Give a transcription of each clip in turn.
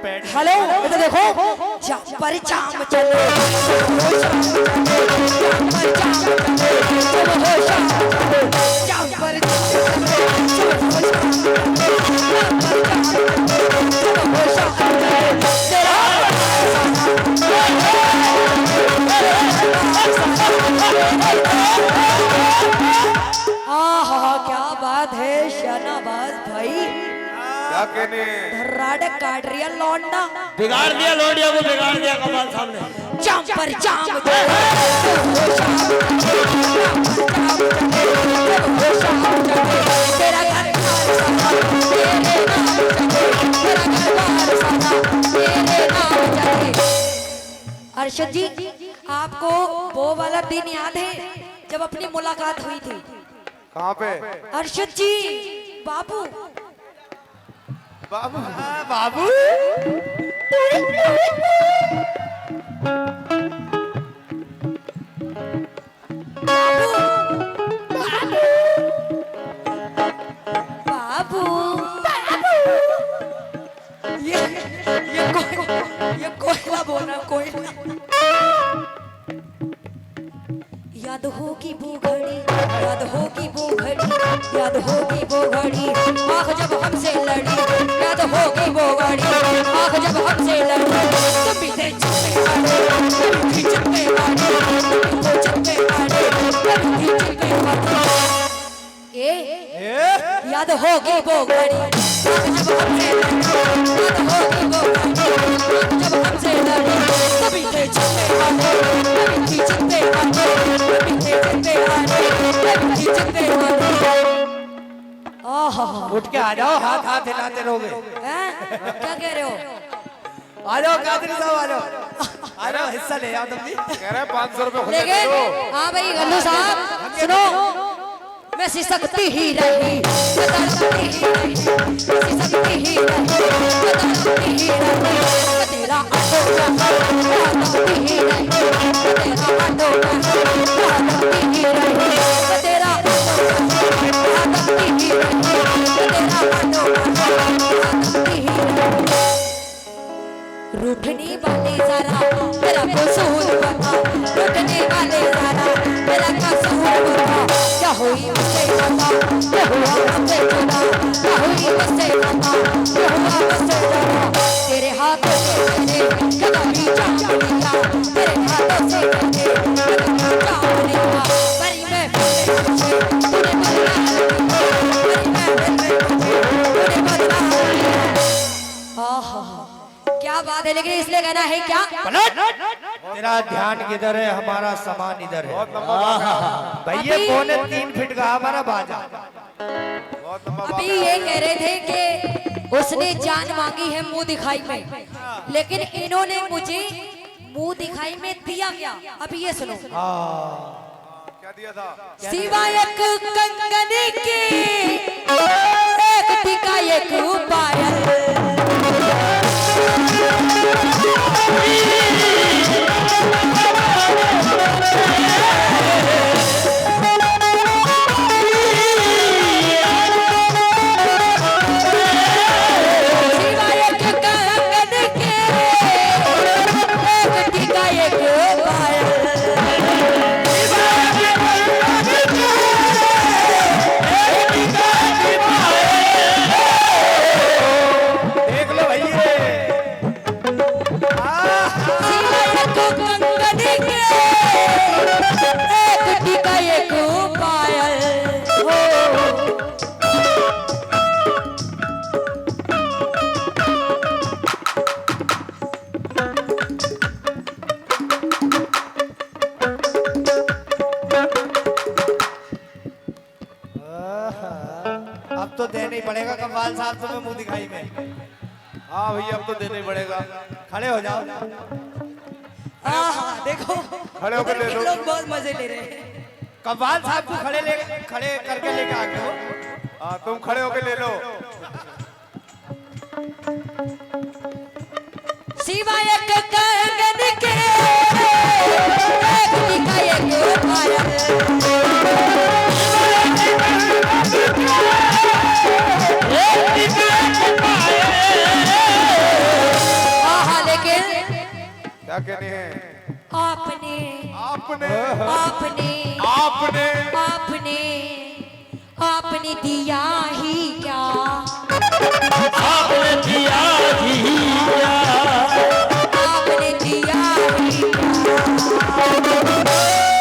Hello इधर देखो पर चाम चले क्या बात है शानाबाज भाई, क्या कहने धर्राड़ काट रही है लौंडा, बिगाड़ दिया लोडिया को, बिगाड़ दिया कमाल साहब ने। चाम पर चाम तेरा घर अर्शद जी, आपको वो वाला दिन याद है जब अपनी मुलाकात हुई थी? कहाँ पे? अर्शद जी बाबू बाबू बाबू बाबू ये कोयला बोल रहा, कोयला। याद होगी वो घड़ी, याद होगी वो घड़ी, याद होगी वो घड़ी, आँख जब हमसे लड़ी, याद होगी वो घड़ी, आँख जब हमसे लड़ी, कभी थे चुपे आड़े, कभी थी चुपे आड़े, कभी तो चुपे आड़े, कभी थी चुपे आड़े। याद होगी वो घड़ी, आँख जब हमसे लड़ी, याद होगी वो घड़ी, आँख जब हमसे लड़ी, कभी थे चुपे आड़े, कभी थी चुपे आड़े, कभी थे चुपे आड़े, कभी थी चुपे आड़े। उठ के आ जाओ, हाथ हाथ हिलाते रहोगे। हैं? क्या कह रहे हो? आ जाओ कादरी साहब, आ जाओ, आ जाओ, हिस्सा ले आओ तुम भी। कह रहे 500 रुपए खुद लेकिन हाँ भाई गल्लू साहब सुनो, मैं सिसकती ही रही, मैं तड़पती ही रही, मैं सिसकती ही रही, मैं तड़पती ही रही, मैं तेरा आंखों का तड़पती ही रही, मैं तेरा आंखों का तड़पती ही रही, मैं तेरा आंखों का तड़पती ही रही, मैं तेरा आंखों का तड़पती ही रही। रूठने वाले जरा मेरा कसूर बता, रूठने वाले जरा मेरा कसूर बता, क्या हुई मुझसे बता, क्या हुआ मुझसे जुदा, क्या हुई मुझसे बता, क्या हुआ मुझसे जुदा। तेरे हाथों से मैंने कदम ही जाम लिया, तेरे हाथों से मैंने कदम ही जाम लिया, परी मैं फिर मुझे तूने बदला लिया, परी मैं फिर मुझे तूने बदला लिया। आहा क्या बात है, लेकिन इसलिए कहना है क्या? तेरा ध्यान किधर है, हमारा सामान इधर है। भैया अभी- 3.25 फीट का हमारा बाजा। अभी ये कह रहे थे कि उसने जान मांगी है मुंह दिखाई में, लेकिन इन्होंने मुझे मुंह दिखाई में दिया क्या? अभी ये सुनो। क्या दिया था? सिवाय एक कंगन के एक टीका एक पायल, अब तो देना ही पड़ेगा कमाल साहब तुम्हें मुंह दिखाई में। हाँ भैया अब तो देना ही पड़ेगा। खड़े हो जाओ। देखो खड़े होकर ले लो। लोग बहुत मजे ले रहे हैं। कव्वाल साहब को खड़े करके लेके आ गए हो। हाँ तुम खड़े होकर ले लो। सिवाय एक कंगन के एक टीका एक पायल, क्या कहने हैं? आपने आपने आपने आपने आपने आपने दिया ही क्या? आपने दिया ही क्या? आपने दिया ही क्या?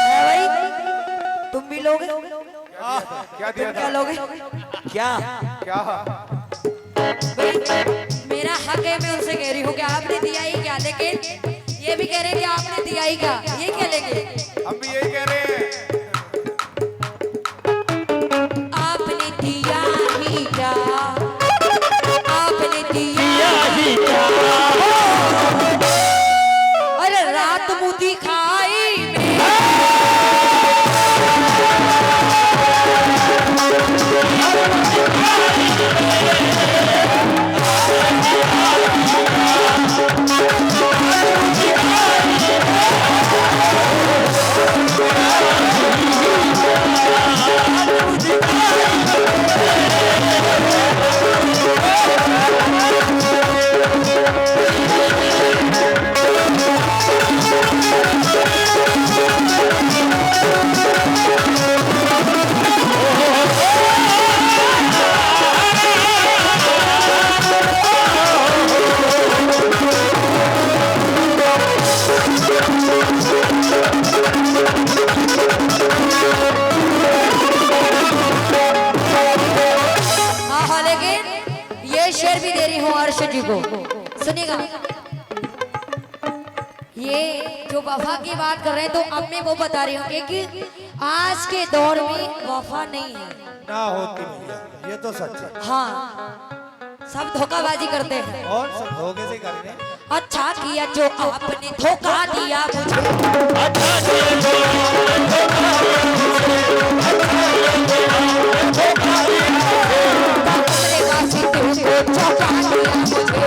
है भाई, तुम भी लोगे? क्या दिया क्या था? लोगे? क्या? क्या? भाई, मेरा हक है, मैं उनसे कह रही हूँ कि आपने दिया ही क्या, लेकिन ये भी कह रहे हैं कि आपने दिया ही क्या, ये क्या लेंगे? हम भी यही कह रहे हैं। आपने दिया ही क्या? आपने दिया ही क्या? अरे रात मुदी खाई में शेर भी दे रही हूँ अर्शद जी को, सुनिएगा। ये जो वफा की बात कर रहे हैं, तो अब मैं वो बता रही हूँ कि आज के दौर में वफा नहीं है। ना होती भैया, ये तो सच है। हाँ, सब धोखाबाजी करते हैं और सब धोखे से कर रहे हैं। अच्छा किया जो आपने धोखा दिया मुझे, अच्छा किया जो धोखा दिया मुझे, अपने वास्ते तुमको चौंका दिया मुझे,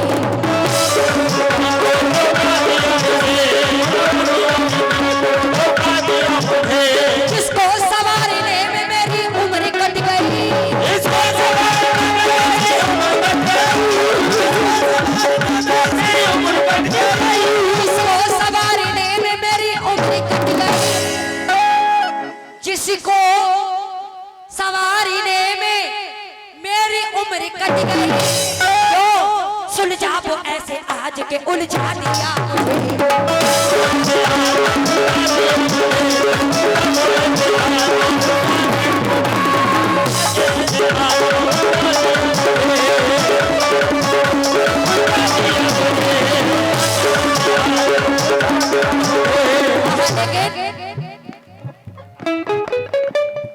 जिसको सवारने में मेरी उम्र कट गई, इसको सवारने में मेरी उम्र कट गई, जिसको सवारने में मेरी उम्र कट गई, जिसको सवारने में मेरी उम्र कट गई, तो सुलझा वो ऐसे आज के उलझा दिया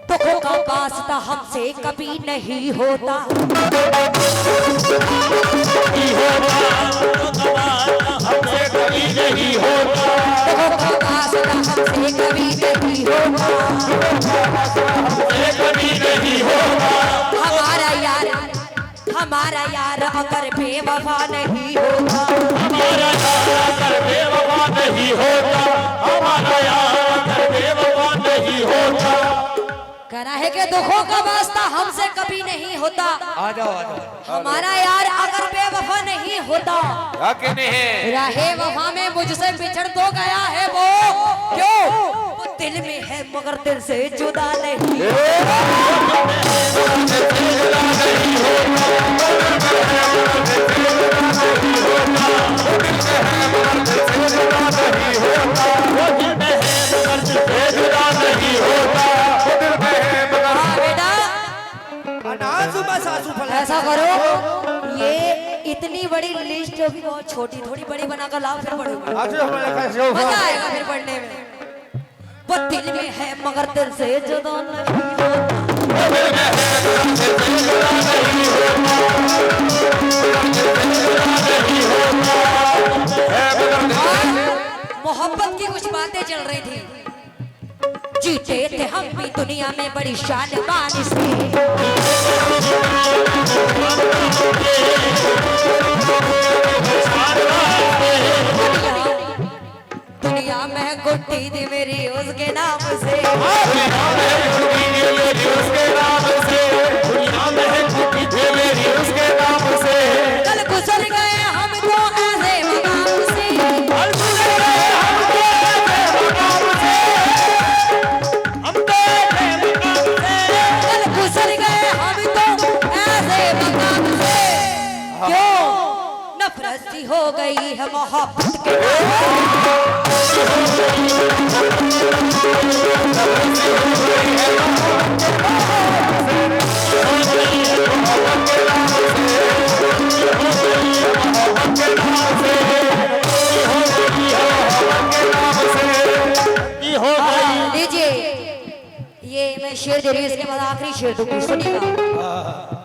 दुखों का वास्ता हमसे कभी नहीं होता, हमसे कभी नहीं होता, दुखों का वास्ता हमसे कभी नहीं होता, हमसे कभी नहीं होता, हमारा यार अगर बेवफा नहीं होता, हमारा यार अगर बेवफा नहीं होता, हमारा यार अगर बेवफा नहीं होता, कहना है कि दुखों का वास्ता हमसे कभी नहीं होता, आ जाओ। हमारा यार अगर बेवफा नहीं होता, क्या कहने हैं? रहे वफा में मुझसे बिछड़ तो गया है वो, क्यों? वो दिल में है मगर दिल से जुदा नहीं, हाँ बेटा, ऐसा करो, ये इतनी बड़ी लिस्ट अभी बहुत छोटी, थोड़ी बड़ी बनाकर लाओ, फिर पढ़ूंगा, मजा आएगा फिर पढ़ने में। वो दिल में है मगर दिल से जुदा नहीं। मोहब्बत की कुछ बातें चल रही थी, जीते थे हम भी दुनिया में बड़ी शान बानी से, दुनिया में गुट्टी थी मेरी उसके नाम से, दुनिया में उसके नाम से, दुनिया में गुट्टी थी मेरी उसके नाम से, कल गुजर गए हम तो ऐसे मकाम से, कल गुजर गए गई है मोहब्बत के नाम हो गई लीजिए ये मैं शेर दे रही हूँ, इसके बाद आखिरी शेर दूंगी, सुनिएगा।